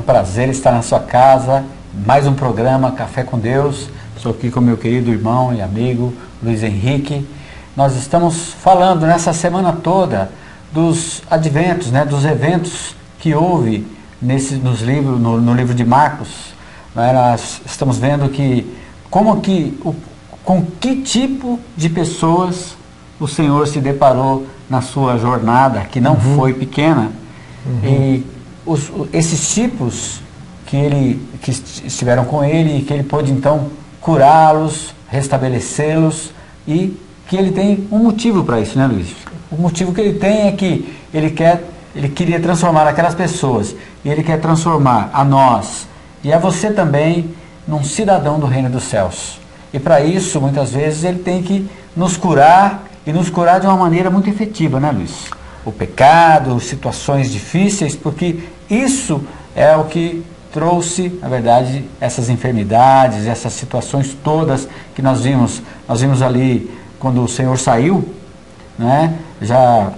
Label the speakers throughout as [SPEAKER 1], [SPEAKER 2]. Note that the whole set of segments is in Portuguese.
[SPEAKER 1] prazer estar na sua casa, mais um programa Café com Deus. Estou aqui com meu querido irmão e amigo Luiz Henrique. Nós estamos falando nessa semana toda dos adventos, né, dos eventos que houve no livro de Marcos. Nós estamos vendo com que tipo de pessoas o Senhor se deparou na sua jornada, que não foi pequena, e esses tipos que estiveram com ele e que ele pôde então curá-los, restabelecê-los, e que ele tem um motivo para isso, né, Luiz? O motivo que ele tem é que ele queria transformar aquelas pessoas, e ele quer transformar a nós e a você também num cidadão do reino dos céus. E para isso, muitas vezes, ele tem que nos curar, e nos curar de uma maneira muito efetiva, né, Luiz? O pecado, situações difíceis, porque isso é o que trouxe, na verdade, essas enfermidades, essas situações todas que nós vimos. Nós vimos ali, quando o Senhor saiu, né, já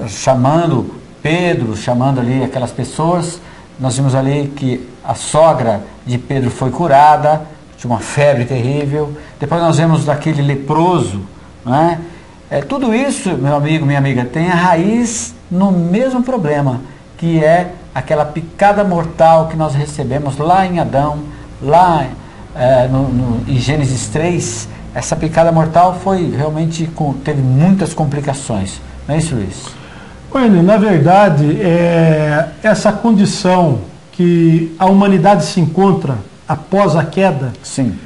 [SPEAKER 1] chamando Pedro, chamando ali aquelas pessoas, nós vimos ali que a sogra de Pedro foi curada de uma febre terrível. Depois nós vemos daquele leproso, né? Tudo isso, meu amigo, minha amiga, tem a raiz no mesmo problema, que é aquela picada mortal que nós recebemos lá em Adão, lá em Gênesis 3. Essa picada mortal teve muitas complicações. Não é isso, Luiz?
[SPEAKER 2] Bueno, na verdade, essa condição que a humanidade se encontra após a queda,
[SPEAKER 1] sim,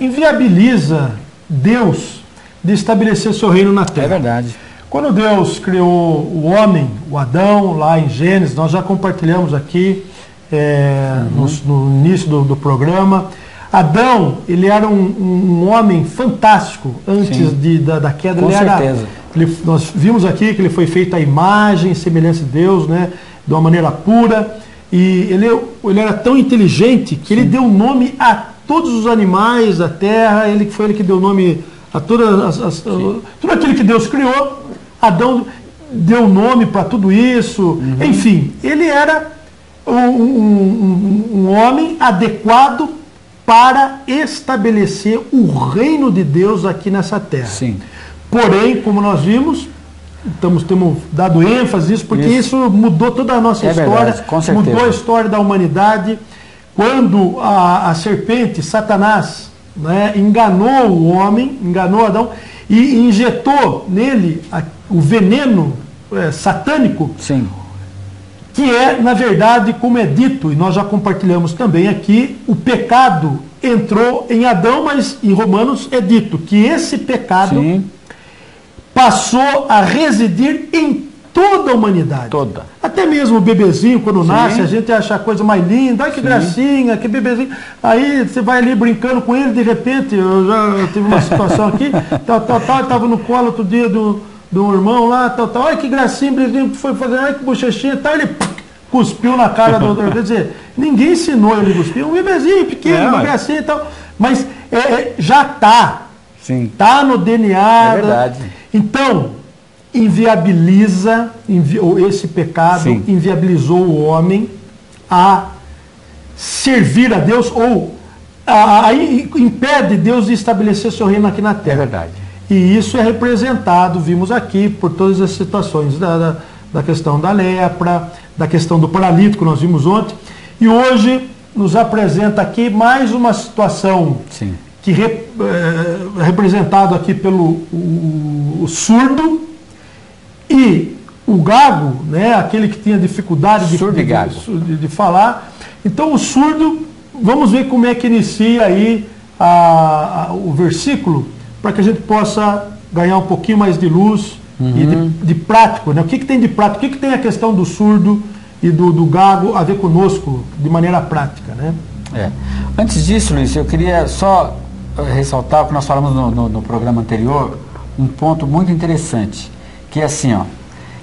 [SPEAKER 2] inviabiliza Deus de estabelecer seu reino na terra.
[SPEAKER 1] É verdade.
[SPEAKER 2] Quando Deus criou o homem, o Adão, lá em Gênesis, nós já compartilhamos aqui no início do programa. Adão, ele era um homem fantástico antes da queda.
[SPEAKER 1] Com certeza.
[SPEAKER 2] Nós vimos aqui que ele foi feito à imagem e semelhança de Deus, né, de uma maneira pura. E ele era tão inteligente que ele deu nome a todos os animais da terra. Foi ele que deu nome a tudo aquilo que Deus criou. Adão deu nome para tudo isso. Enfim, ele era um homem adequado para estabelecer o reino de Deus aqui nessa terra.
[SPEAKER 1] Sim.
[SPEAKER 2] Porém, como nós vimos, temos dado ênfase nisso, porque isso mudou toda a nossa história,
[SPEAKER 1] verdade, com certeza.
[SPEAKER 2] Mudou a história da humanidade. Quando a serpente, Satanás, né, enganou o homem, enganou Adão, e injetou nele o veneno satânico,
[SPEAKER 1] sim,
[SPEAKER 2] que na verdade, como é dito, e nós já compartilhamos também aqui, o pecado entrou em Adão, mas em Romanos é dito que esse pecado, sim, passou a residir em toda a humanidade.
[SPEAKER 1] Toda.
[SPEAKER 2] Até mesmo o bebezinho, quando nasce, a gente acha a coisa mais linda, ai que gracinha, que bebezinho. Aí você vai ali brincando com ele, de repente, eu já tive uma situação aqui, eu estava no colo outro dia do irmão lá, ai que gracinha, bebezinho, foi fazer, ai que bochechinha, ele cuspiu na cara do outro. Quer dizer, ninguém ensinou ele a cuspir, um bebezinho pequeno, uma gracinha e tal, mas já está.
[SPEAKER 1] Sim.
[SPEAKER 2] Está no DNA.
[SPEAKER 1] É verdade.
[SPEAKER 2] Então, esse pecado, sim, inviabilizou o homem a servir a Deus, ou impede Deus de estabelecer seu reino aqui na terra.
[SPEAKER 1] É verdade.
[SPEAKER 2] E isso é representado, vimos aqui, por todas as situações da questão da lepra, da questão do paralítico, nós vimos ontem, e hoje nos apresenta aqui mais uma situação, sim, que representado aqui pelo o surdo e o gago, né, aquele que tinha dificuldade de falar. Então o surdo, vamos ver como é que inicia aí o versículo, para que a gente possa ganhar um pouquinho mais de luz e de prático, né? O que tem de prático? O que tem a questão do surdo e do gago a ver conosco de maneira prática, né?
[SPEAKER 1] Antes disso, Luiz, eu queria só ressaltar o que nós falamos no programa anterior, um ponto muito interessante, que é assim,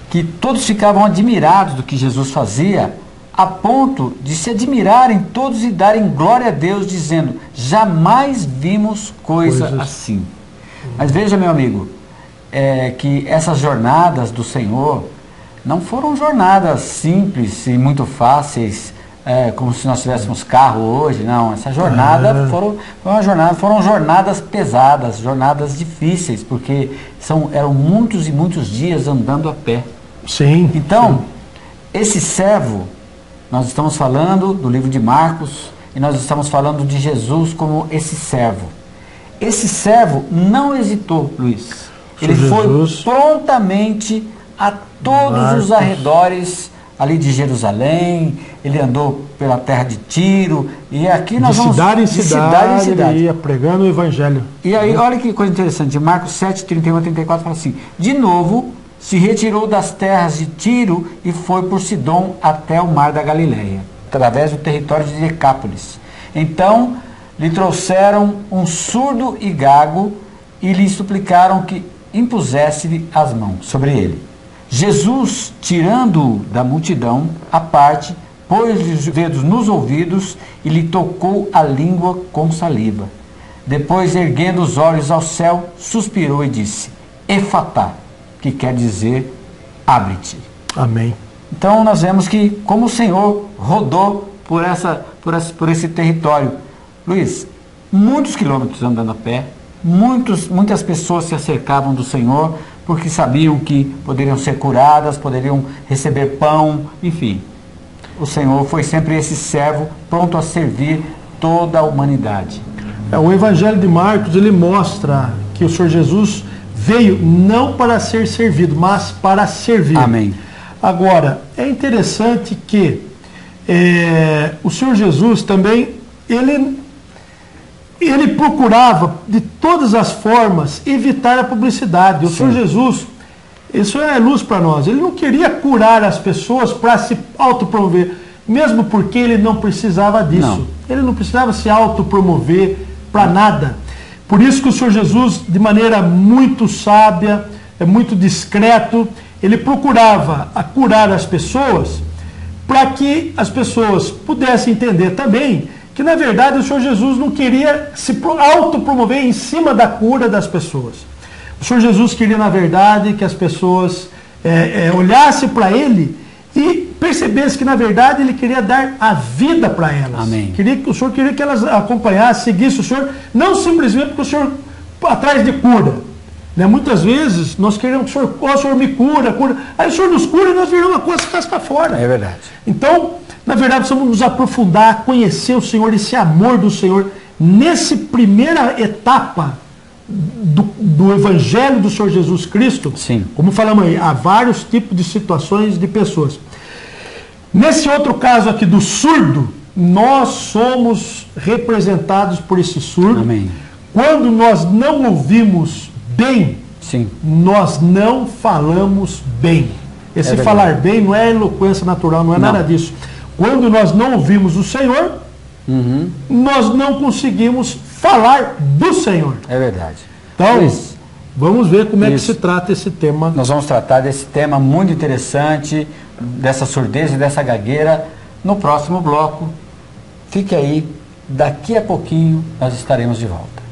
[SPEAKER 1] que todos ficavam admirados do que Jesus fazia, a ponto de se admirarem todos e darem glória a Deus, dizendo, jamais vimos coisa assim. Mas veja, meu amigo, que essas jornadas do Senhor não foram jornadas simples e muito fáceis, como se nós tivéssemos carro hoje, não. Essa jornada foram jornadas pesadas, jornadas difíceis, porque eram muitos e muitos dias andando a pé.
[SPEAKER 2] Sim.
[SPEAKER 1] Então, esse servo, nós estamos falando do livro de Marcos, e nós estamos falando de Jesus como esse servo. Esse servo não hesitou, Luiz. Ele foi prontamente a todos os arredores ali de Jerusalém. Ele andou pela terra de Tiro, e aqui nós vamos
[SPEAKER 2] de cidade em cidade, ia pregando o evangelho.
[SPEAKER 1] E aí, olha que coisa interessante, Marcos 7, 31 a 34 fala assim: de novo se retirou das terras de Tiro e foi por Sidom até o mar da Galileia, através do território de Decápolis. Então lhe trouxeram um surdo e gago e lhe suplicaram que impusesse-lhe as mãos sobre ele. Jesus, tirando-o da multidão à parte, pôs-lhe os dedos nos ouvidos e lhe tocou a língua com saliva. Depois, erguendo os olhos ao céu, suspirou e disse: Efatá, que quer dizer abre-te.
[SPEAKER 2] Amém.
[SPEAKER 1] Então nós vemos que como o Senhor rodou por esse território. Luiz, muitos quilômetros andando a pé, muitas pessoas se acercavam do Senhor porque sabiam que poderiam ser curadas, poderiam receber pão, enfim. O Senhor foi sempre esse servo pronto a servir toda a humanidade.
[SPEAKER 2] O Evangelho de Marcos, ele mostra que o Senhor Jesus veio não para ser servido, mas para servir.
[SPEAKER 1] Amém.
[SPEAKER 2] Agora, é interessante que o Senhor Jesus também, ele procurava de todas as formas evitar a publicidade. O Senhor Jesus, isso é luz para nós, ele não queria curar as pessoas para se autopromover, mesmo porque ele não precisava disso.
[SPEAKER 1] Não.
[SPEAKER 2] Ele não precisava se autopromover para nada. Por isso que o Senhor Jesus, de maneira muito sábia, muito discreto, ele procurava curar as pessoas para que as pessoas pudessem entender também que, na verdade, o Senhor Jesus não queria se autopromover em cima da cura das pessoas. O Senhor Jesus queria, na verdade, que as pessoas olhassem para Ele e percebessem que, na verdade, Ele queria dar a vida para elas.
[SPEAKER 1] Amém.
[SPEAKER 2] O Senhor queria que elas acompanhassem, seguissem o Senhor, não simplesmente porque o Senhor atrás de cura. Né? Muitas vezes nós queremos que o Senhor me cura. Aí o Senhor nos cura e nós viramos uma coisa casca fora.
[SPEAKER 1] É verdade.
[SPEAKER 2] Então, na verdade, precisamos nos aprofundar, conhecer o Senhor, esse amor do Senhor, nessa primeira etapa do Evangelho do Senhor Jesus Cristo.
[SPEAKER 1] Sim.
[SPEAKER 2] Como falamos aí, há vários tipos de situações de pessoas. Nesse outro caso aqui do surdo, nós somos representados por esse surdo.
[SPEAKER 1] Amém.
[SPEAKER 2] Quando nós não ouvimos bem,
[SPEAKER 1] sim,
[SPEAKER 2] nós não falamos bem. Esse falar bem não é eloquência natural, não é nada disso. Quando nós não ouvimos o Senhor, nós não conseguimos falar do Senhor.
[SPEAKER 1] É verdade.
[SPEAKER 2] Então, vamos ver como é que se trata esse tema.
[SPEAKER 1] Nós vamos tratar desse tema muito interessante, dessa surdez e dessa gagueira, no próximo bloco. Fique aí, daqui a pouquinho nós estaremos de volta.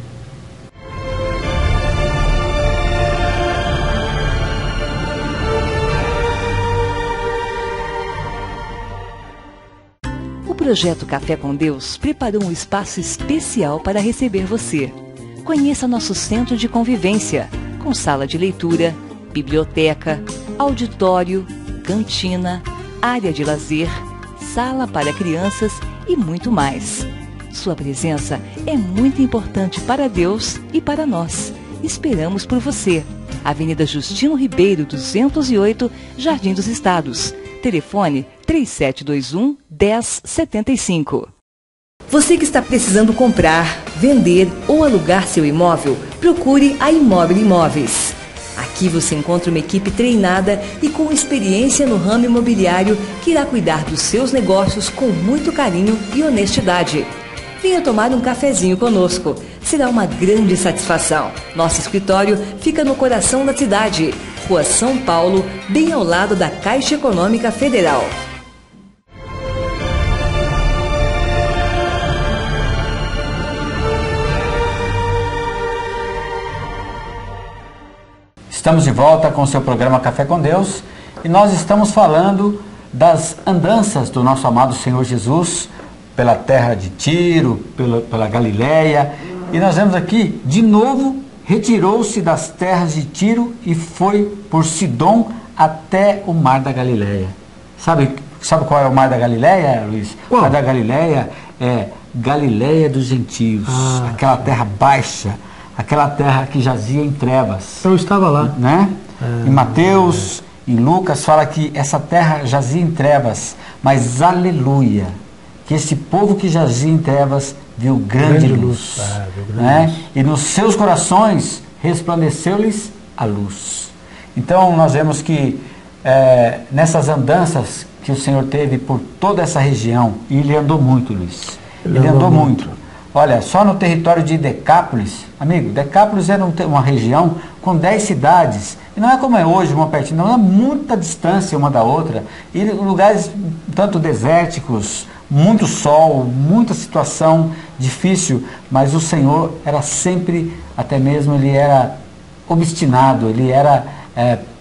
[SPEAKER 3] O Projeto Café com Deus preparou um espaço especial para receber você. Conheça nosso centro de convivência, com sala de leitura, biblioteca, auditório, cantina, área de lazer, sala para crianças e muito mais. Sua presença é muito importante para Deus e para nós. Esperamos por você. Avenida Justino Ribeiro, 208, Jardim dos Estados. Telefone 3721-1075. Você que está precisando comprar, vender ou alugar seu imóvel, procure a Imóvel Imóveis. Aqui você encontra uma equipe treinada e com experiência no ramo imobiliário que irá cuidar dos seus negócios com muito carinho e honestidade. Venha tomar um cafezinho conosco. Será uma grande satisfação. Nosso escritório fica no coração da cidade, Rua São Paulo, bem ao lado da Caixa Econômica Federal.
[SPEAKER 1] Estamos de volta com o seu programa Café com Deus e nós estamos falando das andanças do nosso amado Senhor Jesus pela terra de Tiro, pela Galileia, e nós vemos aqui, de novo, retirou-se das terras de Tiro e foi por Sidom até o mar da Galileia. Sabe qual é o mar da Galileia, Luiz?
[SPEAKER 2] Qual?
[SPEAKER 1] O mar da Galileia é Galileia dos gentios, aquela terra baixa, aquela terra que jazia em trevas.
[SPEAKER 2] Eu estava lá.
[SPEAKER 1] Né? Em Mateus, em Lucas, fala que essa terra jazia em trevas, mas aleluia, que esse povo que jazia em trevas viu grande luz. Né? E nos seus corações resplandeceu-lhes a luz. Então nós vemos que nessas andanças que o Senhor teve por toda essa região, e ele andou muito, Luiz. Ele andou muito. Olha, só no território de Decápolis, amigo, Decápolis era uma região com 10 cidades, e não é como é hoje, uma pertinho, não, é muita distância uma da outra, e lugares tanto desérticos, muito sol, muita situação difícil, mas o Senhor era sempre, até mesmo ele era obstinado, ele era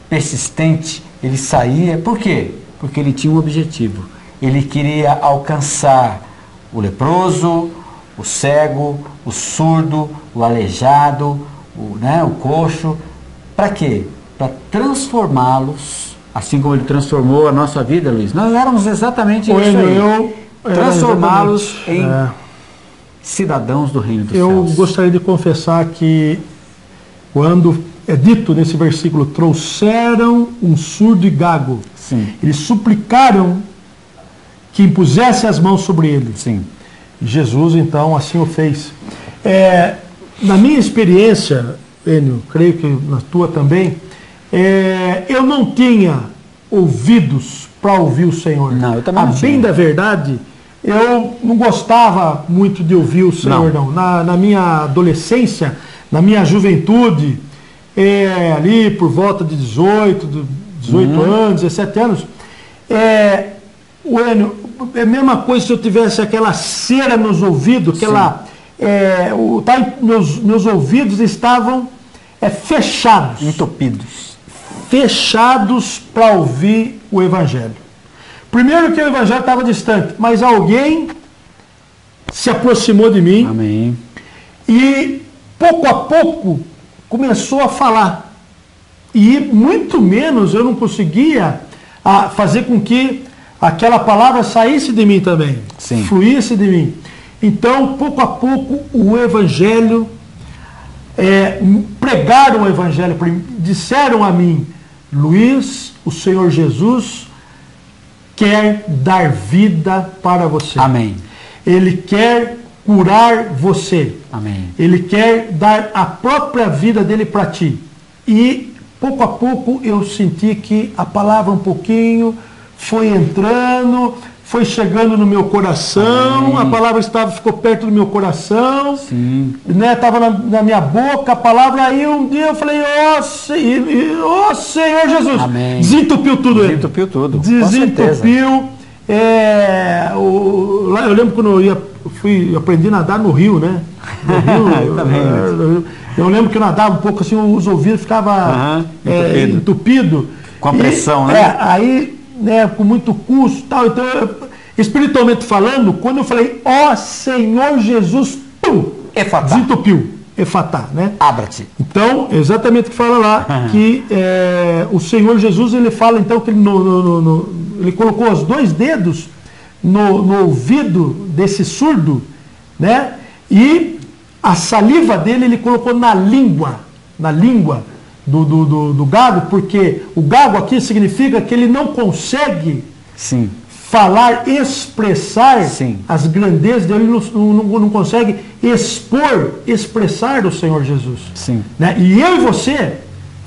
[SPEAKER 1] persistente, ele saía, por quê? Porque ele tinha um objetivo, ele queria alcançar o leproso, o cego, o surdo, o aleijado, o coxo. Para quê? Para transformá-los, assim como ele transformou a nossa vida, Luiz. Nós éramos exatamente isso aí. Transformá-los em cidadãos do reino dos céus.
[SPEAKER 2] Eu gostaria de confessar que quando é dito nesse versículo, trouxeram um surdo e gago.
[SPEAKER 1] Sim.
[SPEAKER 2] Eles suplicaram que impusesse as mãos sobre ele.
[SPEAKER 1] Sim.
[SPEAKER 2] Jesus, então, assim o fez. Na minha experiência, Enio, creio que na tua também, eu não tinha ouvidos para ouvir o Senhor.
[SPEAKER 1] Não, eu também não tinha.
[SPEAKER 2] Bem da verdade, eu não gostava muito de ouvir o Senhor, não. Na minha adolescência, na minha juventude, ali por volta de 18 anos, 17 anos, Enio, é a mesma coisa se eu tivesse aquela cera nos ouvidos, meus ouvidos estavam fechados.
[SPEAKER 1] Entupidos.
[SPEAKER 2] Fechados para ouvir o Evangelho. Primeiro que o Evangelho estava distante, mas alguém se aproximou de mim.
[SPEAKER 1] Amém.
[SPEAKER 2] E pouco a pouco começou a falar. E muito menos eu não conseguia fazer com que aquela palavra saísse de mim também.
[SPEAKER 1] Sim.
[SPEAKER 2] Fluísse de mim. Então, pouco a pouco, o Evangelho, pregaram o Evangelho para mim, disseram a mim: Luiz, o Senhor Jesus quer dar vida para você.
[SPEAKER 1] Amém.
[SPEAKER 2] Ele quer curar você.
[SPEAKER 1] Amém.
[SPEAKER 2] Ele quer dar a própria vida dele para ti. E pouco a pouco eu senti que a palavra um pouquinho foi entrando, foi chegando no meu coração. Amém. A palavra ficou perto do meu coração.
[SPEAKER 1] Sim.
[SPEAKER 2] Estava na minha boca a palavra. Aí um dia eu falei: ó Senhor Jesus.
[SPEAKER 1] Amém.
[SPEAKER 2] Desentupiu tudo.
[SPEAKER 1] Desentupiu tudo.
[SPEAKER 2] Desentupiu. Eu lembro quando eu aprendi a nadar no rio, né? No rio, eu lembro que eu nadava um pouco assim, os ouvidos ficavam entupido.
[SPEAKER 1] Com a pressão, né?
[SPEAKER 2] Aí, com muito custo e tal. Então, espiritualmente falando, quando eu falei, ó Senhor Jesus,
[SPEAKER 1] Efatá.
[SPEAKER 2] Desentupiu. Efatá, né?
[SPEAKER 1] Abra-te.
[SPEAKER 2] Então, exatamente o que fala lá, que o Senhor Jesus, ele fala então que ele colocou os 2 dedos no ouvido desse surdo, né? E a saliva dele ele colocou na língua do gago, porque o gago aqui significa que ele não consegue falar, expressar as grandezas dele, não consegue expressar o Senhor Jesus.
[SPEAKER 1] Sim.
[SPEAKER 2] Né? E eu e você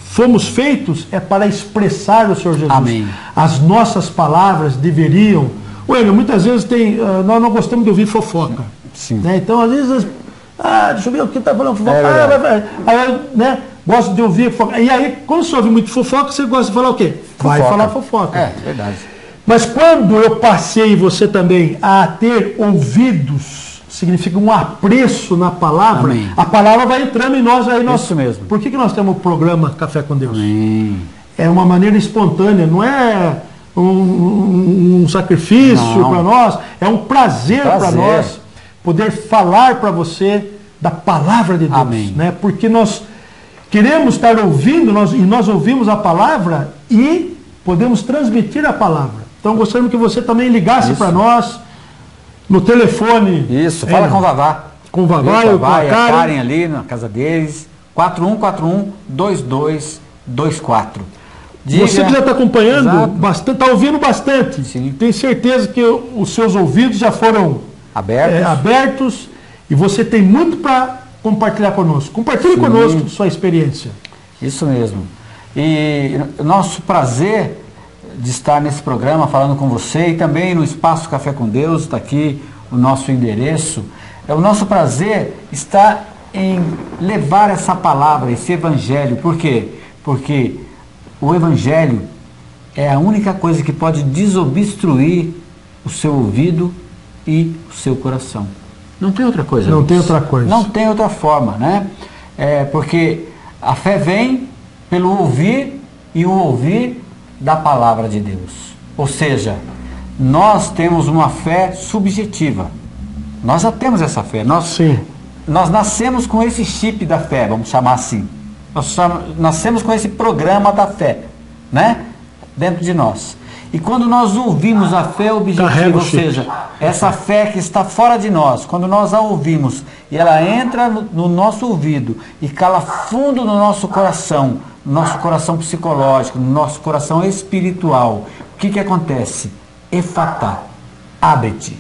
[SPEAKER 2] fomos feitos para expressar o Senhor Jesus.
[SPEAKER 1] Amém.
[SPEAKER 2] As nossas palavras deveriam... muitas vezes nós não gostamos de ouvir fofoca.
[SPEAKER 1] Sim.
[SPEAKER 2] Né? Então, às vezes, deixa eu ver o que está falando fofoca. Gosto de ouvir fofoca. E aí, quando você ouve muito fofoca, você gosta de falar o quê? Vai falar fofoca.
[SPEAKER 1] Verdade.
[SPEAKER 2] Mas quando eu passei, você também, a ter ouvidos, significa um apreço na palavra.
[SPEAKER 1] Amém.
[SPEAKER 2] A palavra vai entrando em nós.
[SPEAKER 1] Isso mesmo.
[SPEAKER 2] Por que nós temos o programa Café com Deus?
[SPEAKER 1] Amém.
[SPEAKER 2] É uma maneira espontânea, não é um sacrifício para nós, é um prazer para nós poder falar para você da palavra de Deus.
[SPEAKER 1] Amém.
[SPEAKER 2] Né? Porque nós queremos estar ouvindo, nós ouvimos a palavra e podemos transmitir a palavra. Então gostaríamos que você também ligasse para nós no telefone.
[SPEAKER 1] Isso, fala com o Vavá.
[SPEAKER 2] Com o Vavá e com a
[SPEAKER 1] Karen ali na casa deles, 4141-2224.
[SPEAKER 2] Você que já está acompanhando bastante, está ouvindo bastante.
[SPEAKER 1] Sim.
[SPEAKER 2] Tenho certeza que os seus ouvidos já foram abertos e você tem muito para compartilhar conosco. Compartilhe conosco sua experiência.
[SPEAKER 1] Isso mesmo. E nosso prazer de estar nesse programa falando com você e também no Espaço Café com Deus, está aqui o nosso endereço. O nosso prazer está em levar essa palavra, esse evangelho. Por quê? Porque o evangelho é a única coisa que pode desobstruir o seu ouvido e o seu coração. Não tem outra coisa.
[SPEAKER 2] Não tem outra coisa.
[SPEAKER 1] Não tem outra forma, né? Porque a fé vem pelo ouvir e o ouvir da palavra de Deus. Ou seja, nós temos uma fé subjetiva. Nós já temos essa fé. Nós nascemos com esse chip da fé, vamos chamar assim. Nós nascemos com esse programa da fé, né? Dentro de nós. E quando nós ouvimos a fé objetiva, ou seja, essa fé que está fora de nós, quando nós a ouvimos e ela entra no nosso ouvido e cala fundo no nosso coração psicológico, no nosso coração espiritual, o que acontece? Efatá, abre-te.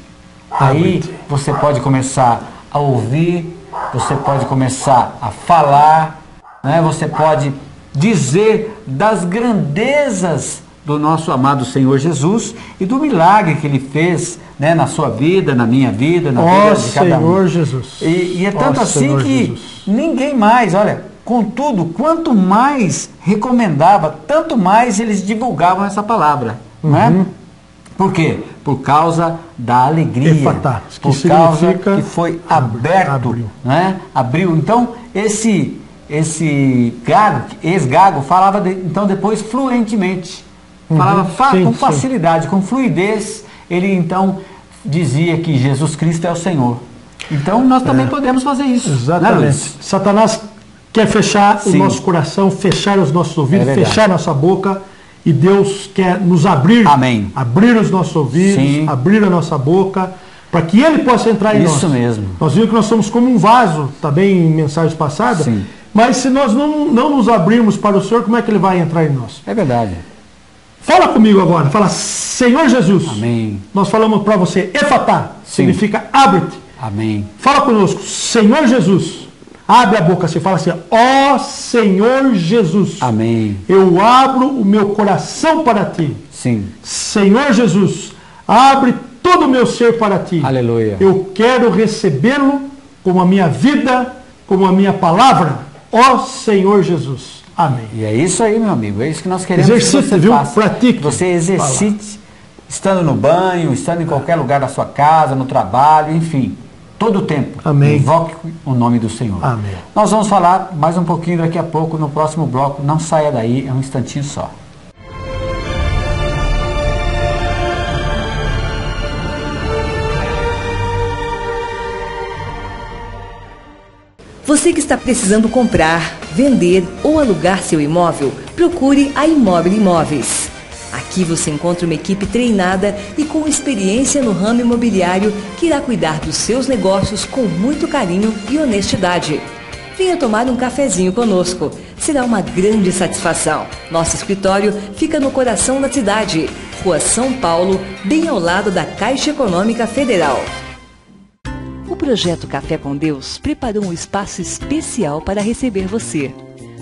[SPEAKER 1] Aí você pode começar a ouvir, você pode começar a falar, né? Você pode dizer das grandezas do nosso amado Senhor Jesus e do milagre que Ele fez, né, na sua vida, na minha vida, na vida de cada um.
[SPEAKER 2] Senhor Jesus.
[SPEAKER 1] E é tanto assim que ninguém mais, olha, contudo, quanto mais recomendava, tanto mais eles divulgavam essa palavra, né? Por quê? Por causa da alegria, por causa que foi aberto, né? Abriu. Então, esse ex-gago falava então depois fluentemente, falava com facilidade, com fluidez, ele então dizia que Jesus Cristo é o Senhor. Então nós também podemos fazer isso.
[SPEAKER 2] Exatamente. Né, Satanás quer fechar o nosso coração, fechar os nossos ouvidos, fechar nossa boca, e Deus quer nos abrir, abrir os nossos ouvidos, abrir a nossa boca, para que Ele possa entrar em nós.
[SPEAKER 1] Isso mesmo.
[SPEAKER 2] Nós vimos que nós somos como um vaso, também em mensagens passadas, mas se nós não nos abrirmos para o Senhor, como é que Ele vai entrar em nós?
[SPEAKER 1] É verdade.
[SPEAKER 2] Fala comigo agora, fala Senhor Jesus.
[SPEAKER 1] Amém.
[SPEAKER 2] Nós falamos para você, Efatá, significa abre-te.
[SPEAKER 1] Amém.
[SPEAKER 2] Fala conosco, Senhor Jesus. Abre a boca, você fala assim, ó Senhor Jesus.
[SPEAKER 1] Amém.
[SPEAKER 2] Eu abro o meu coração para ti.
[SPEAKER 1] Sim.
[SPEAKER 2] Senhor Jesus, abre todo o meu ser para ti.
[SPEAKER 1] Aleluia.
[SPEAKER 2] Eu quero recebê-lo como a minha vida, como a minha palavra. Ó Senhor Jesus. Amém.
[SPEAKER 1] E é isso aí, meu amigo. É isso que nós queremos.
[SPEAKER 2] Exercite,
[SPEAKER 1] que você faça.
[SPEAKER 2] Pratique.
[SPEAKER 1] Que você exercite, estando no banho, estando em qualquer lugar da sua casa, no trabalho, enfim. Todo o tempo.
[SPEAKER 2] Amém.
[SPEAKER 1] Invoque o nome do Senhor.
[SPEAKER 2] Amém.
[SPEAKER 1] Nós vamos falar mais um pouquinho daqui a pouco no próximo bloco. Não saia daí, é um instantinho só.
[SPEAKER 3] Você que está precisando comprar, vender ou alugar seu imóvel, procure a Imóvel Imóveis. Aqui você encontra uma equipe treinada e com experiência no ramo imobiliário que irá cuidar dos seus negócios com muito carinho e honestidade. Venha tomar um cafezinho conosco. Será uma grande satisfação. Nosso escritório fica no coração da cidade, Rua São Paulo, bem ao lado da Caixa Econômica Federal. O projeto Café com Deus preparou um espaço especial para receber você.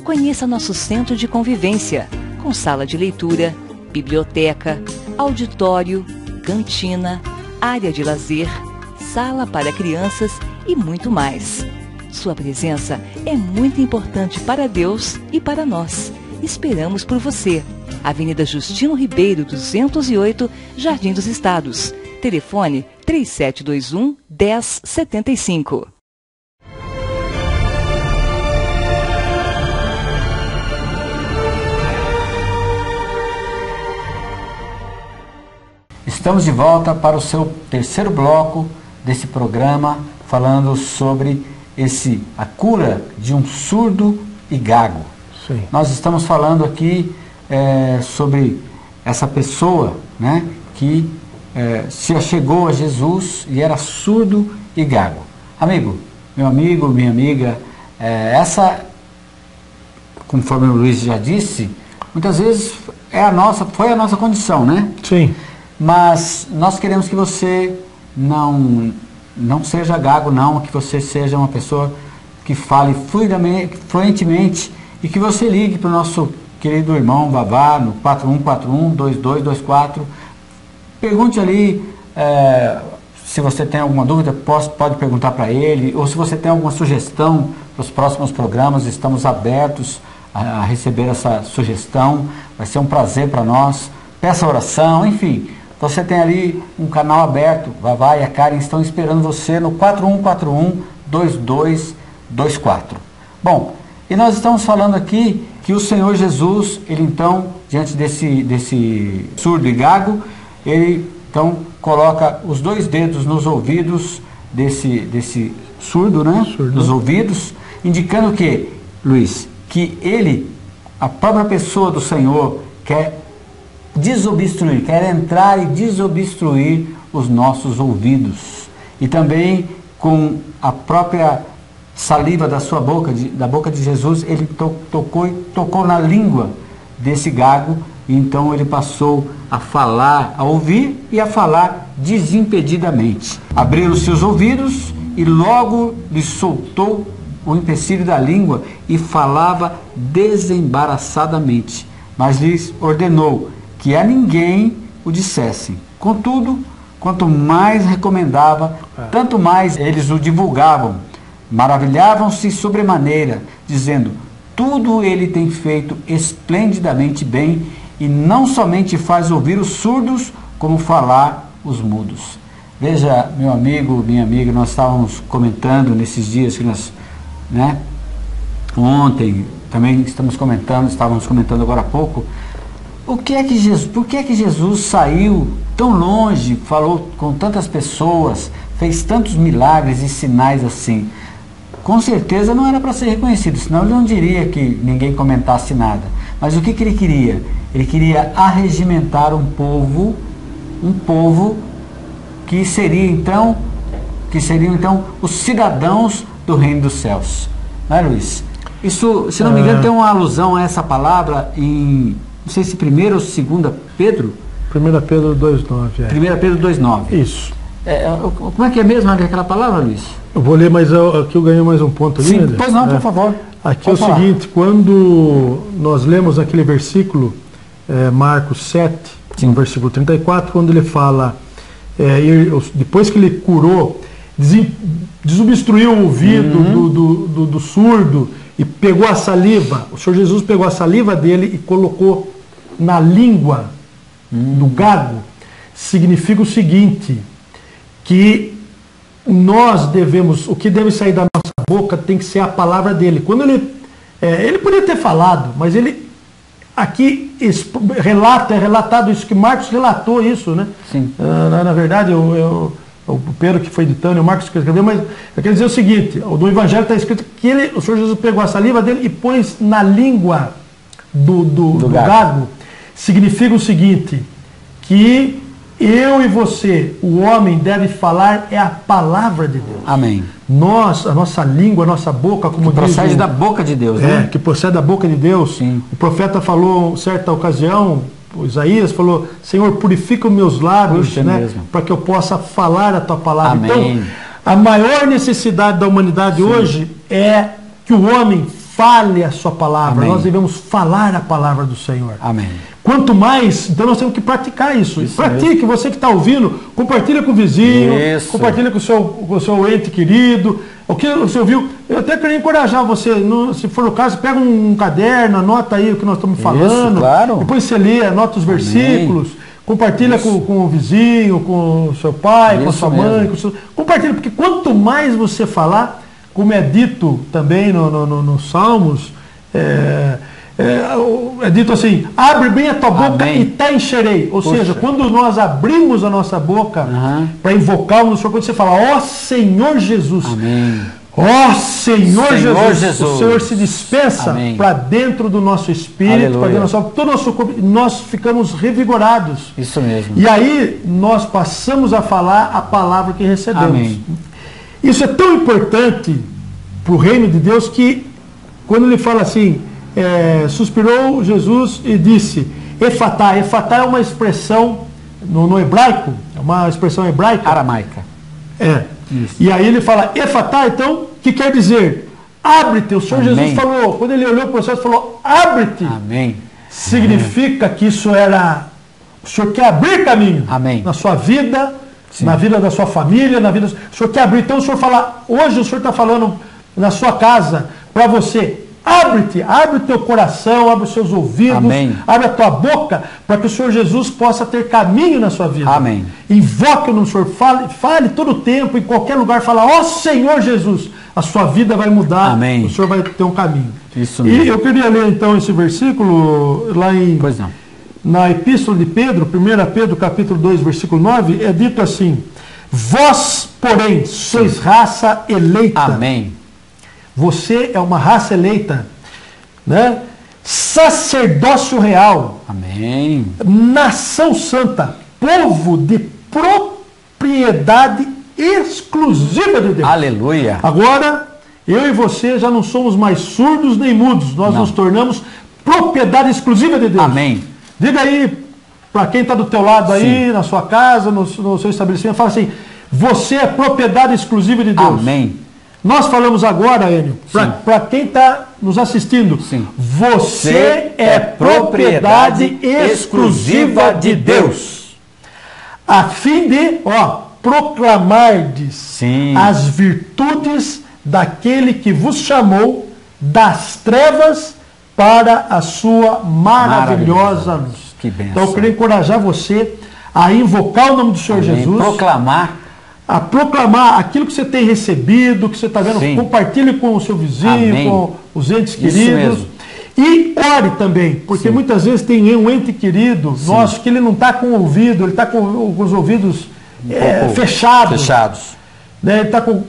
[SPEAKER 3] Conheça nosso centro de convivência, com sala de leitura, biblioteca, auditório, cantina, área de lazer, sala para crianças e muito mais. Sua presença é muito importante para Deus e para nós. Esperamos por você. Avenida Justino Ribeiro, 208, Jardim dos Estados. Telefone 3721-1075.
[SPEAKER 1] Estamos de volta para o seu terceiro bloco desse programa, falando sobre a cura de um surdo e gago.
[SPEAKER 2] Sim.
[SPEAKER 1] Nós estamos falando aqui sobre essa pessoa, né, que se achegou a Jesus e era surdo e gago. Meu amigo, minha amiga, conforme o Luiz já disse, muitas vezes foi a nossa condição, né?
[SPEAKER 2] Sim.
[SPEAKER 1] Mas nós queremos que você não seja gago, não, que você seja uma pessoa que fale fluentemente e que você ligue para o nosso querido irmão Vavá no 4141-2224. Pergunte ali, se você tem alguma dúvida, pode perguntar para ele, ou se você tem alguma sugestão para os próximos programas, estamos abertos a receber essa sugestão, vai ser um prazer para nós. Peça oração, enfim. Você tem ali um canal aberto, Vavá e a Karen estão esperando você no 4141-2224. Bom, e nós estamos falando aqui que o Senhor Jesus, ele então, diante desse surdo e gago, ele então coloca os 2 dedos nos ouvidos desse surdo, né? Nos ouvidos, indicando que, Luiz, que a própria pessoa do Senhor quer entrar e desobstruir os nossos ouvidos. E também com a própria saliva da sua boca, da boca de Jesus, ele tocou na língua desse gago, e então ele passou a falar, a ouvir e a falar desimpedidamente. Abriram-se os ouvidos e logo lhe soltou o empecilho da língua e falava desembaraçadamente, mas lhes ordenou que a ninguém o dissessem. Contudo, quanto mais recomendava, tanto mais eles o divulgavam. Maravilhavam-se sobremaneira, dizendo: tudo ele tem feito esplendidamente bem, e não somente faz ouvir os surdos, como falar os mudos. Veja, meu amigo, minha amiga, nós estávamos comentando nesses dias que nós, né, ontem também estávamos comentando agora há pouco, por que é que Jesus saiu tão longe, falou com tantas pessoas, fez tantos milagres e sinais assim? Com certeza não era para ser reconhecido, senão ele não diria que ninguém comentasse nada. Mas o que ele queria? Ele queria arregimentar um povo que seriam então os cidadãos do reino dos céus. Não é, Luiz? Isso, se não me engano, tem uma alusão a essa palavra em, não sei se 1ª ou 2ª Pedro?
[SPEAKER 2] 1 Pedro 2,9.
[SPEAKER 1] 1 Pedro 2,9.
[SPEAKER 2] Isso.
[SPEAKER 1] Como é que é mesmo aquela palavra, Luiz?
[SPEAKER 2] Eu vou ler, mas aqui eu ganhei mais um ponto ali.
[SPEAKER 1] Sim, pois não, por favor.
[SPEAKER 2] Aqui é o seguinte, quando nós lemos aquele versículo, Marcos 7,
[SPEAKER 1] sim,
[SPEAKER 2] no versículo 34, quando ele fala, depois que ele curou, desobstruiu o ouvido do surdo e pegou a saliva, o Senhor Jesus pegou a saliva dele e colocou na língua do gago, significa o seguinte, que nós o que deve sair da nossa boca tem que ser a palavra dele. Quando ele poderia ter falado, mas ele aqui é relatado isso, que Marcos relatou isso, né?
[SPEAKER 1] Sim.
[SPEAKER 2] Na verdade, o Pedro que foi editando, o Marcos que escreveu, mas eu quero dizer o seguinte, no Evangelho está escrito que o Senhor Jesus pegou a saliva dele e pôs na língua do gago. Significa o seguinte, que eu e você, o homem, deve falar a palavra de Deus.
[SPEAKER 1] Amém.
[SPEAKER 2] A nossa língua, a nossa boca, como
[SPEAKER 1] que procede da boca de Deus, né?
[SPEAKER 2] Que procede da boca de Deus.
[SPEAKER 1] Sim.
[SPEAKER 2] O profeta falou, em certa ocasião, Isaías falou: Senhor, purifica os meus lábios, né, para que eu possa falar a tua palavra.
[SPEAKER 1] Amém.
[SPEAKER 2] Então, a maior necessidade da humanidade, sim, hoje é que o homem fale a sua palavra. Amém. Nós devemos falar a palavra do Senhor.
[SPEAKER 1] Amém.
[SPEAKER 2] Quanto mais, então nós temos que praticar isso. Pratique, mesmo. Você que está ouvindo, compartilha com o vizinho, isso, compartilha com o seu ente querido. O que você ouviu, eu até queria encorajar você, se for o caso, pega um caderno, anota aí o que nós estamos falando.
[SPEAKER 1] Isso, claro.
[SPEAKER 2] Depois você lê, anota os versículos, compartilha com o vizinho, com o seu pai, isso, com a sua mãe. Compartilha, porque quanto mais você falar, como é dito também nos Salmos, é dito assim, abre bem a tua boca
[SPEAKER 1] Amém.
[SPEAKER 2] e te encherei. Ou
[SPEAKER 1] Puxa.
[SPEAKER 2] seja, quando nós abrimos a nossa boca para invocar o Senhor, quando você fala, ó Senhor Jesus,
[SPEAKER 1] Amém.
[SPEAKER 2] ó Senhor,
[SPEAKER 1] Senhor
[SPEAKER 2] Jesus, o
[SPEAKER 1] Jesus.
[SPEAKER 2] Senhor se dispensa para dentro do nosso espírito, para dentro do nosso, todo o nosso corpo, nós ficamos revigorados.
[SPEAKER 1] Isso mesmo.
[SPEAKER 2] E aí nós passamos a falar a palavra que recebemos.
[SPEAKER 1] Amém.
[SPEAKER 2] Isso é tão importante para o reino de Deus que quando ele fala assim, suspirou Jesus e disse, Efatá. Efatá é uma expressão no hebraico, é uma expressão hebraica.
[SPEAKER 1] Aramaica. Isso.
[SPEAKER 2] E aí ele fala, Efatá, então, que quer dizer? Abre-te. O Senhor
[SPEAKER 1] Amém.
[SPEAKER 2] Jesus falou, quando ele olhou para o processo, falou, abre-te.
[SPEAKER 1] Amém.
[SPEAKER 2] Significa que isso era, o Senhor quer abrir caminho.
[SPEAKER 1] Amém.
[SPEAKER 2] Na sua vida,
[SPEAKER 1] Sim.
[SPEAKER 2] na vida da sua família, na vida. O Senhor quer abrir. Então o Senhor fala, hoje o Senhor está falando na sua casa, para você, abre-te, abre o teu coração, abre os seus ouvidos,
[SPEAKER 1] Amém.
[SPEAKER 2] abre a tua boca, para que o Senhor Jesus possa ter caminho na sua vida.
[SPEAKER 1] Amém.
[SPEAKER 2] Invoque no Senhor, fale todo o tempo, em qualquer lugar, fala, ó Senhor Jesus, a sua vida vai mudar,
[SPEAKER 1] Amém.
[SPEAKER 2] o Senhor vai ter um caminho.
[SPEAKER 1] Isso
[SPEAKER 2] E
[SPEAKER 1] mesmo.
[SPEAKER 2] eu queria ler então esse versículo lá em...
[SPEAKER 1] Pois não.
[SPEAKER 2] Na epístola de Pedro, 1 Pedro capítulo 2, versículo 9, é dito assim, vós, porém, sois raça eleita.
[SPEAKER 1] Amém.
[SPEAKER 2] Você é uma raça eleita, né? Sacerdócio real,
[SPEAKER 1] Amém.
[SPEAKER 2] nação santa, povo de propriedade exclusiva de Deus.
[SPEAKER 1] Aleluia.
[SPEAKER 2] Agora, eu e você já não somos mais surdos nem mudos, nós
[SPEAKER 1] Não.
[SPEAKER 2] nos tornamos propriedade exclusiva de Deus.
[SPEAKER 1] Amém.
[SPEAKER 2] Diga aí, para quem está do teu lado aí, na sua casa, no seu estabelecimento, fala assim, você é propriedade exclusiva de Deus.
[SPEAKER 1] Amém.
[SPEAKER 2] Nós falamos agora, Enio, para quem está nos assistindo,
[SPEAKER 1] Sim.
[SPEAKER 2] você é propriedade exclusiva de Deus, a fim de, proclamardes
[SPEAKER 1] Sim.
[SPEAKER 2] as virtudes daquele que vos chamou das trevas para a sua maravilhosa luz.
[SPEAKER 1] Que bênção.
[SPEAKER 2] Então eu queria encorajar você a invocar o nome do Senhor
[SPEAKER 1] Amém.
[SPEAKER 2] Jesus,
[SPEAKER 1] Proclamar.
[SPEAKER 2] a proclamar aquilo que você tem recebido, que você está vendo,
[SPEAKER 1] Sim.
[SPEAKER 2] compartilhe com o seu vizinho,
[SPEAKER 1] Amém.
[SPEAKER 2] com os entes
[SPEAKER 1] Isso
[SPEAKER 2] queridos.
[SPEAKER 1] mesmo.
[SPEAKER 2] E ore também, porque
[SPEAKER 1] Sim.
[SPEAKER 2] muitas vezes tem um ente querido nosso que ele não está com o ouvido, ele está com os ouvidos
[SPEAKER 1] pouco
[SPEAKER 2] fechados. Né? Ele está com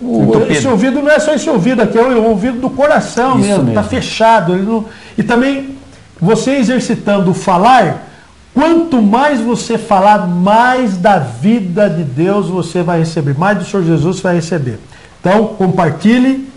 [SPEAKER 2] esse ouvido, não é só esse ouvido aqui, é o ouvido do coração mesmo, está fechado. Ele não, e também você exercitando o falar, quanto mais você falar, mais da vida de Deus você vai receber, mais do Senhor Jesus você vai receber. Então, compartilhe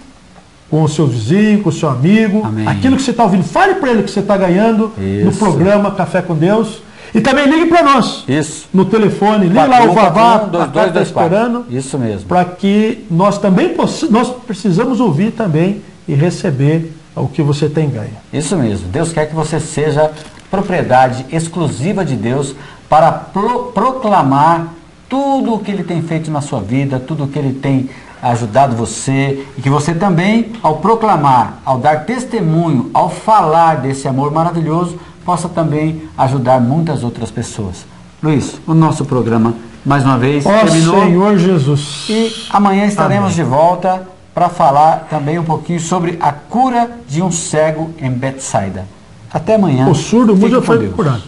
[SPEAKER 2] com o seu vizinho, com o seu amigo,
[SPEAKER 1] Amém.
[SPEAKER 2] aquilo que você está ouvindo. Fale para ele que você está ganhando no
[SPEAKER 1] Isso.
[SPEAKER 2] programa Café com Deus. E também ligue para nós.
[SPEAKER 1] Isso.
[SPEAKER 2] No telefone, ligue lá o Vavá,
[SPEAKER 1] 41
[SPEAKER 2] está esperando.
[SPEAKER 1] Isso mesmo.
[SPEAKER 2] Para que nós também nós precisamos ouvir também e receber o que você tem ganho.
[SPEAKER 1] Isso mesmo. Deus quer que você seja propriedade exclusiva de Deus para proclamar tudo o que Ele tem feito na sua vida, tudo o que Ele tem ajudado você, e que você também, ao proclamar, ao dar testemunho, ao falar desse amor maravilhoso, possa também ajudar muitas outras pessoas. Luiz, o nosso programa, mais uma vez, terminou.
[SPEAKER 2] Senhor Jesus.
[SPEAKER 1] E amanhã estaremos de volta para falar também um pouquinho sobre a cura de um cego em Betsaida. Até amanhã.
[SPEAKER 2] O surdo mudo
[SPEAKER 1] Fique
[SPEAKER 2] já
[SPEAKER 1] com
[SPEAKER 2] foi
[SPEAKER 1] Deus.
[SPEAKER 2] curado.